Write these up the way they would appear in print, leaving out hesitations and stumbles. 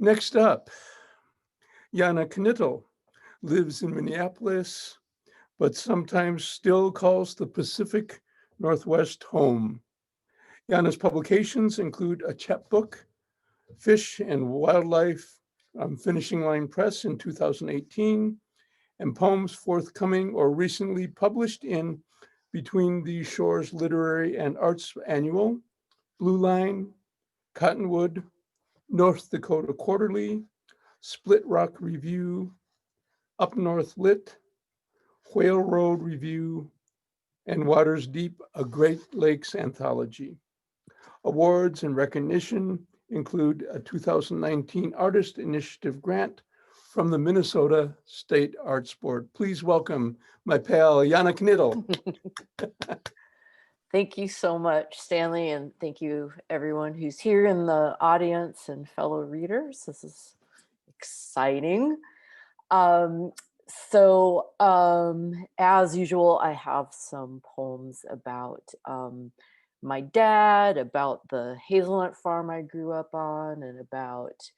Next up, Janna Knittel lives in Minneapolis, but sometimes still calls the Pacific Northwest home. Janna's publications include a chapbook, Fish and Wildlife, Finishing Line Press in 2018, and poems forthcoming or recently published in Between These Shores Literary and Arts Annual, Blue Line, Cottonwood, North Dakota Quarterly, Split Rock Review, Up North Lit, Whale Road Review, and Waters Deep, a Great Lakes anthology. Awards and recognition include a 2019 Artist Initiative grant from the Minnesota State Arts Board. Please welcome my pal, Janna Knittel. Thank you so much, Stanley, and thank you everyone who's here in the audience and fellow readers. This is exciting. As usual, I have some poems about my dad, about the hazelnut farm I grew up on, and about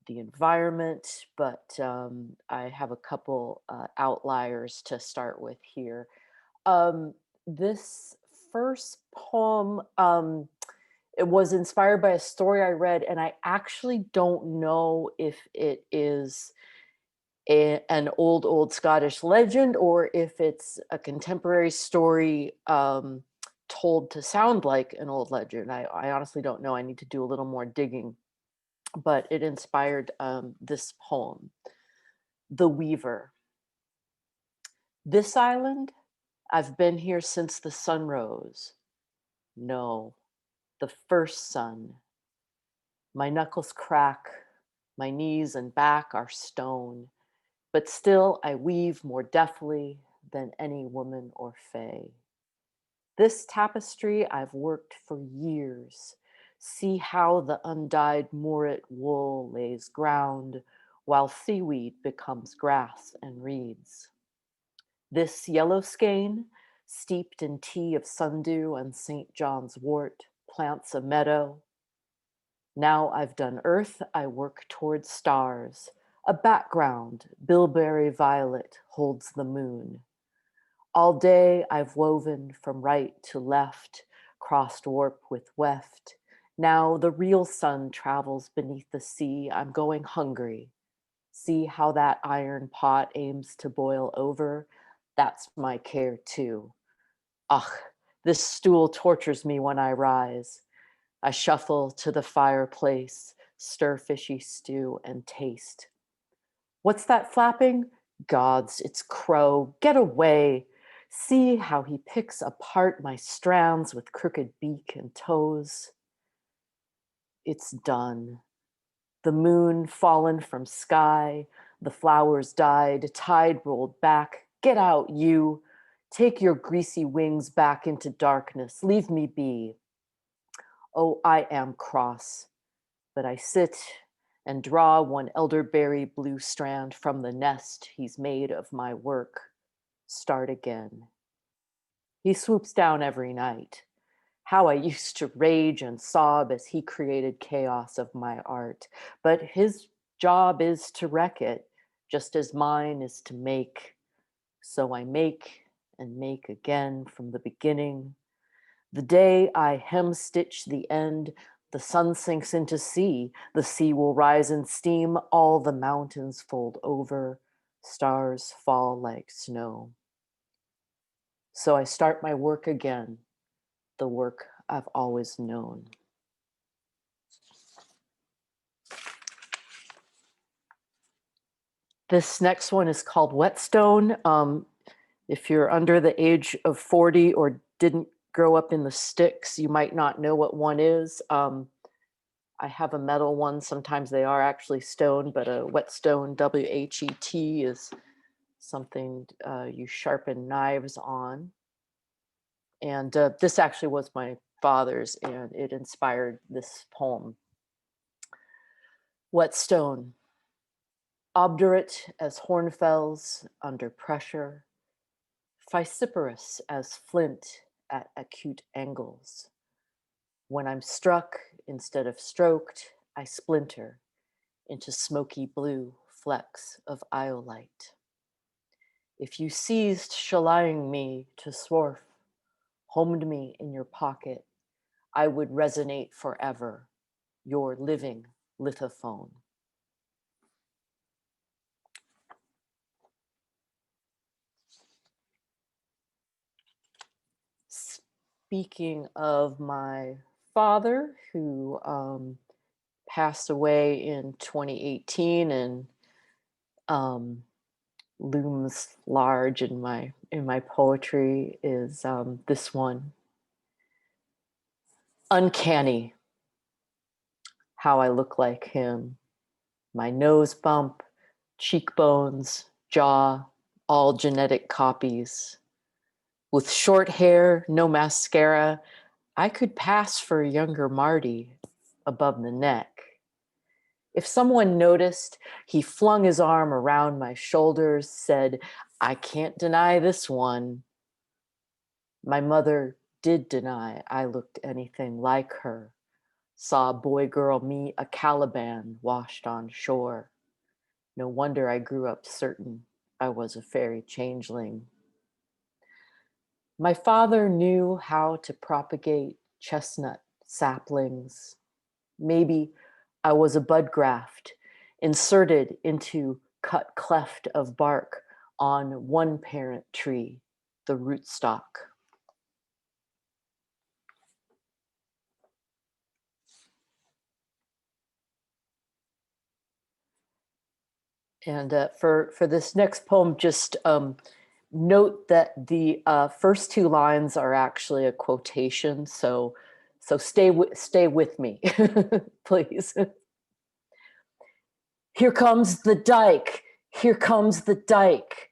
the environment, but I have a couple outliers to start with here. This first poem, it was inspired by a story I read, and I actually don't know if it is an old Scottish legend or if it's a contemporary story told to sound like an old legend. I honestly don't know. I need to do a little more digging, but it inspired this poem, The Weaver. This island, I've been here since the sun rose. No, the first sun. My knuckles crack, my knees and back are stone, but still I weave more deftly than any woman or fae. This tapestry I've worked for years. See how the undyed moorit wool lays ground while seaweed becomes grass and reeds. This yellow skein, steeped in tea of sundew and St. John's wort, plants a meadow. Now I've done earth, I work towards stars. A background, bilberry violet, holds the moon. All day I've woven from right to left, crossed warp with weft. Now the real sun travels beneath the sea. I'm going hungry. See how that iron pot aims to boil over? That's my care too. Ugh, this stool tortures me when I rise. I shuffle to the fireplace, stir fishy stew and taste. What's that flapping? Gods, it's Crow. Get away. See how he picks apart my strands with crooked beak and toes. It's done. The moon fallen from sky, the flowers died, tide rolled back. Get out, you. Take your greasy wings back into darkness. Leave me be. Oh, I am cross, but I sit and draw one elderberry blue strand from the nest he's made of my work. Start again. He swoops down every night. How I used to rage and sob as he created chaos of my art. But his job is to wreck it, just as mine is to make. So I make and make again from the beginning. The day I hemstitch the end, the sun sinks into sea. The sea will rise in steam. All the mountains fold over. Stars fall like snow. So I start my work again, the work I've always known. This next one is called Whetstone. If you're under the age of 40 or didn't grow up in the sticks, you might not know what one is. I have a metal one. Sometimes they are actually stone, but a whetstone, W-H-E-T, is something you sharpen knives on. And this actually was my father's, and it inspired this poem. Whetstone. Obdurate as hornfells under pressure, fissiparous as flint at acute angles. When I'm struck, instead of stroked, I splinter into smoky blue flecks of iolite. If you seized shallying me to swarf, homed me in your pocket, I would resonate forever, your living lithophone. Speaking of my father, who passed away in 2018 and um, looms large in my poetry, is this one. Uncanny how I look like him. My nose bump, cheekbones, jaw, all genetic copies. With short hair, no mascara, I could pass for a younger Marty above the neck. If someone noticed, he flung his arm around my shoulders, said, I can't deny this one. My mother did deny I looked anything like her. Saw boy girl me a Caliban washed on shore. No wonder I grew up certain I was a fairy changeling. My father knew how to propagate chestnut saplings. Maybe I was a bud graft inserted into cut cleft of bark on one parent tree, the rootstock. And for this next poem, just note that the first two lines are actually a quotation. So stay with me, please. Here comes the dike. Here comes the dike.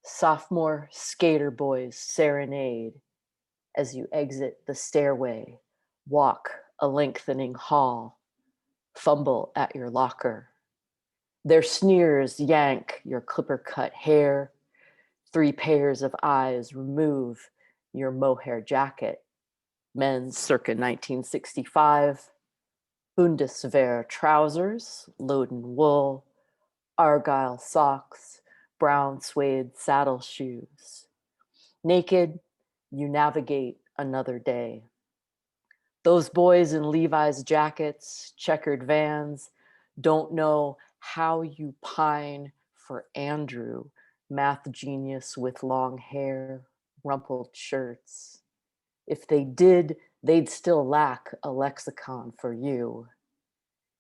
Sophomore skater boys serenade as you exit the stairway, walk a lengthening hall, fumble at your locker. Their sneers yank your clipper-cut hair. 3 pairs of eyes remove your mohair jacket. Men's circa 1965. Bundeswehr trousers, Loden wool, Argyle socks, brown suede saddle shoes. Naked, you navigate another day. Those boys in Levi's jackets, checkered vans, don't know how you pine for Andrew, math genius with long hair, rumpled shirts. If they did, they'd still lack a lexicon for you.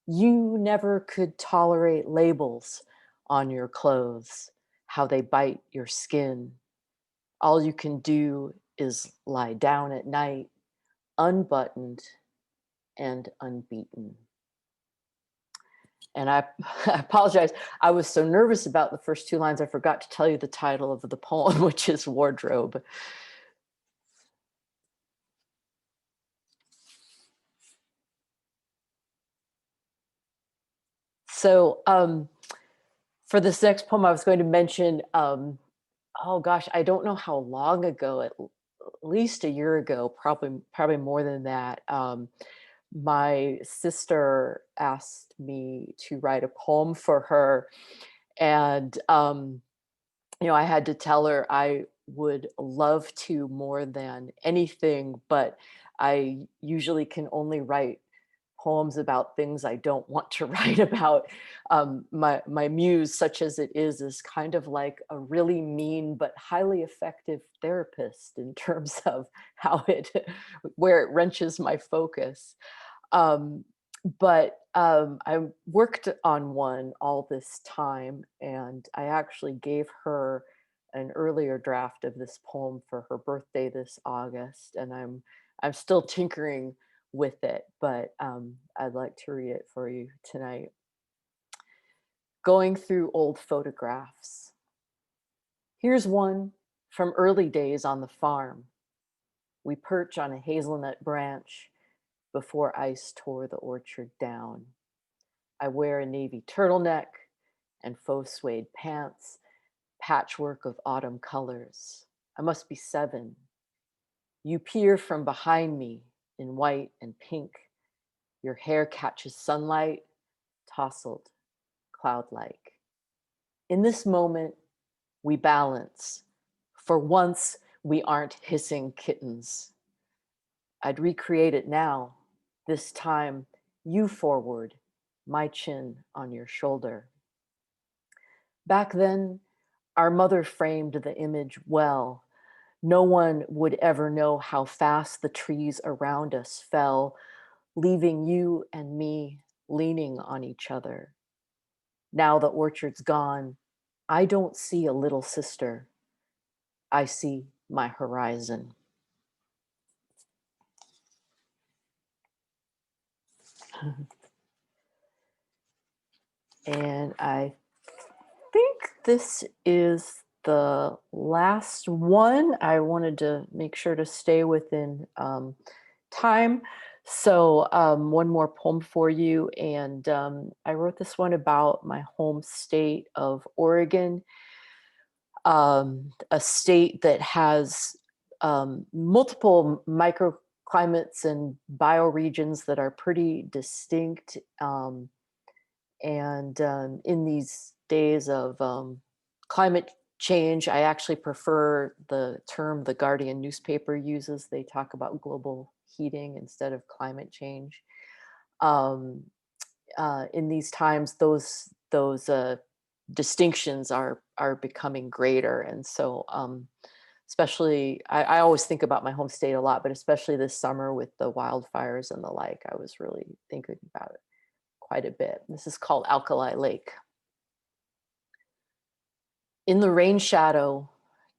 You never could tolerate labels on your clothes, how they bite your skin. All you can do is lie down at night, unbuttoned and unbeaten. And I apologize. I was so nervous about the first 2 lines, I forgot to tell you the title of the poem, which is Wardrobe. So for this next poem, I was going to mention, oh gosh, I don't know how long ago, at least a year ago, probably more than that. My sister asked me to write a poem for her, and I had to tell her I would love to more than anything, but I usually can only write poems about things I don't want to write about. My muse, such as it is kind of like a really mean but highly effective therapist in terms of where it wrenches my focus. But I worked on one all this time, and I actually gave her an earlier draft of this poem for her birthday this August, and I'm still tinkering with it, but I'd like to read it for you tonight. Going through old photographs. Here's one from early days on the farm. We perch on a hazelnut branch before ice tore the orchard down. I wear a navy turtleneck and faux suede pants, patchwork of autumn colors. I must be 7. You peer from behind me in white and pink, Your hair catches sunlight, tousled, cloud-like. In this moment, we balance. For once, we aren't hissing kittens. I'd recreate it now. This time, you forward, my chin on your shoulder. Back then, our mother framed the image well. No one would ever know how fast the trees around us fell, leaving you and me leaning on each other. Now the orchard's gone, I don't see a little sister. I see my horizon. And I think this is the last one. I wanted to make sure to stay within time. So one more poem for you. And I wrote this one about my home state of Oregon, a state that has multiple microclimates and bioregions that are pretty distinct. And in these days of climate change, I actually prefer the term the Guardian newspaper uses. They talk about global heating instead of climate change. In these times, those distinctions are becoming greater, and so especially I always think about my home state a lot, but especially this summer with the wildfires and the like, I was really thinking about it quite a bit. This is called Alkali Lake. In the rain shadow,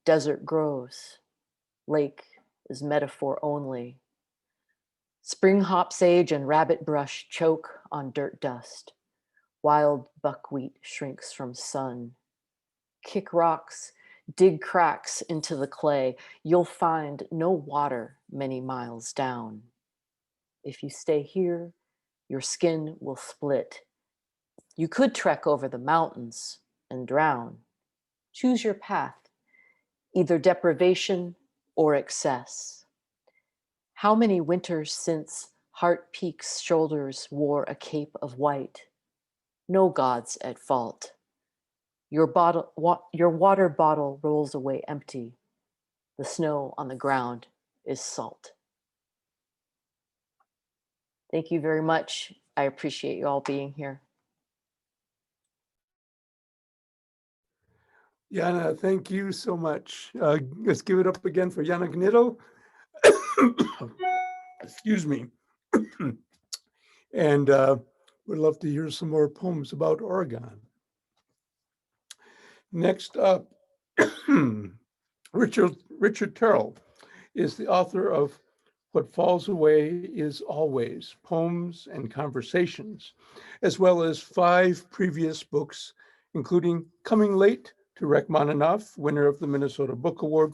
desert grows. Lake is metaphor only. Spring hop sage and rabbit brush choke on dirt dust. Wild buckwheat shrinks from sun. Kick rocks, dig cracks into the clay. You'll find no water many miles down. If you stay here, your skin will split. You could trek over the mountains and drown. Choose your path, either deprivation or excess. How many winters since Heart Peak's shoulders wore a cape of white? No gods at fault. Your water bottle rolls away empty. The snow on the ground is salt. Thank you very much. I appreciate you all being here. Janna, thank you so much. Let's give it up again for Janna Knittel. Excuse me. And we'd love to hear some more poems about Oregon. Next up, Richard Terrell is the author of What Falls Away is Always, Poems and Conversations, as well as 5 previous books, including Coming Late to Rachmaninoff, winner of the Minnesota Book Award